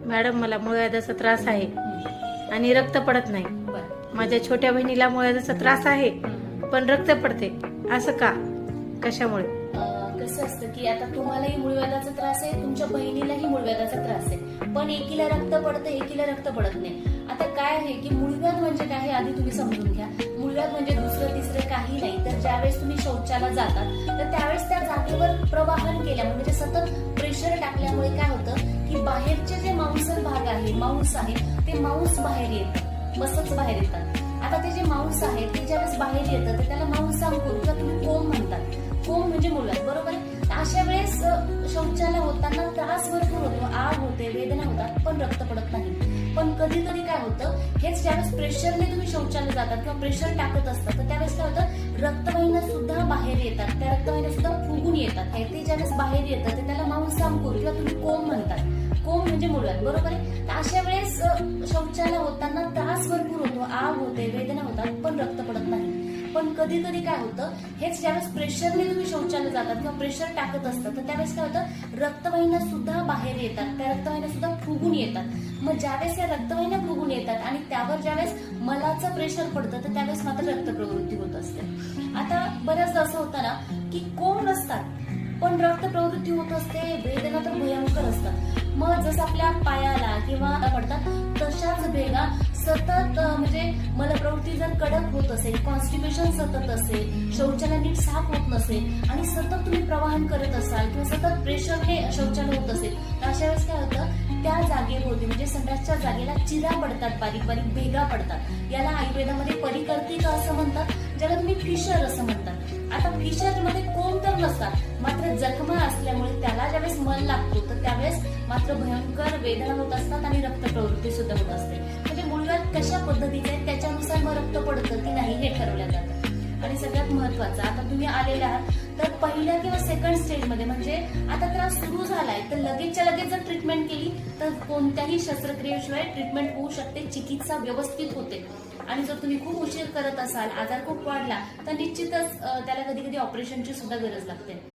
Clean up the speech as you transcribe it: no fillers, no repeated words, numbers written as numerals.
Madam मला मूळव्याधाचा त्रास आहे आणि रक्त पडत नाही. माझ्या छोट्या बहिणीला मूळव्याधाचा त्रास आहे पण रक्त पडते, असं का, कशामुळे? कसं असतं की आता तुम्हालाही मूळव्याधाचा त्रास आहे, तुमच्या बहिणीलाही मूळव्याधाचा त्रास आहे, पण एकीला रक्त पडतं एकीला रक्त पडत नाही. आता काय आहे की मूळव्याध म्हणजे काय हे आधी तुम्ही समजून घ्या. मूळव्याध म्हणजे दुसरं तिसरं काही नाही, तर ज्यावेळेस तुम्ही शौचाला जातात तर त्यावेळेस त्या जागेवर प्रवाहन केल्यामुळे म्हणजे सतत प्रेशर टाकल्यामुळे काय होतं की बाहेरचे जे मांसल भाग आहे, मांस आहे, ते मांस बाहेर येतात, मसच बाहेर येतात. आता ते जे मांस आहे ते ज्यावेळेस बाहेर येतं तर त्याला मांसांकुर किंवा तुम्ही कोंब म्हणतात. कोंब म्हणजे मूळव्याध, बरोबर आहे. अशा वेळेस शौचालय होताना त्रास भरपूर होतो, आग होते, वेदना होतात, पण रक्त पडत नाही. पण कधी कधी काय होतं, हेच ज्यावेळेस प्रेशरने तुम्ही शौचालय जातात किंवा प्रेशर टाकत असतात तर त्यावेळेस काय होतं, रक्तवाहिन्या सुद्धा बाहेर येतात, त्या रक्तवाहिन्या सुद्धा फुगून येतात. ते ज्यावेळेस बाहेर येतं तर त्याला मांसांकुर किंवा तुम्ही कोंब म्हणतात. कोंब म्हणजे मूळव्याध, बरोबर आहे. तर अशा वेळेस शौचालय होताना त्रास भरपूर होतो, आग होते, वेदना होतात, पण रक्त पडत नाही. पण कधी कधी काय होतं, हेच ज्यावेळेस प्रेशरने तुम्ही शौचालय जातात किंवा प्रेशर टाकत असतात तर त्यावेळेस काय होतं, रक्तवाहिन्या सुद्धा बाहेर येतात, त्या रक्तवाहिन्या सुद्धा फुगून येतात. मग ज्यावेळेस या रक्तवाहिन्या फुगून येतात आणि त्यावर ज्यावेळेस मलाचं प्रेशर पडतं तर त्यावेळेस मात्र रक्त प्रवृत्ती होत असते. आता बऱ्याचदा असं होतं ना की कोंब नसतात पण रक्त प्रवृत्ती होत असते, वेदना तर भयंकर असतात. मग जसं आपल्या पायाला किंवा पडतात तशाच भेगा सतत म्हणजे मलप्रवृत्ती जर कडक होत असेल, कॉन्स्टिपेशन सतत असेल, शौचालय नीट साफ होत नसेल आणि सतत तुम्ही प्रवाहन करत असाल किंवा सतत प्रेशरने शौचालय होत असेल तर अशा वेळेस काय होतं, त्या जागेभोवती म्हणजे संडासच्या जागेला चिरा पडतात, बारीक बारीक भेगा पडतात. याला आयुर्वेदामध्ये परिकर्तिका असं म्हणतात, ज्याला तुम्ही फिशर असं म्हणतात. आता फिशर मध्ये कोंब तर नसतात, मात्र जखमा असल्यामुळे त्याला ज्यावेळेस मल लागतो तर त्यावेळेस मात्र भयंकर वेदना होत असतात आणि रक्त प्रवृत्ती सुद्धा होत असते. म्हणजे मूळव्याध कशा पद्धतीचे आहे त्याच्यानुसार मग रक्त पडतं की नाही हे ठरवलं जातं. आणि सगळ्यात महत्वाचं, आता तुम्ही आलेला आहात तर पहिल्या किंवा सेकंड स्टेजमध्ये म्हणजे आता त्रास सुरू झालाय तर लगेचच्या लगेच जर ट्रीटमेंट केली तर कोणत्याही शस्त्रक्रियेशिवाय ट्रीटमेंट होऊ शकते, चिकित्सा व्यवस्थित होते. आणि जर तुम्ही खूप उशीर करत असाल, आजार खूप वाढला तर निश्चितच त्याला कधी कधी ऑपरेशनची सुद्धा गरज लागते.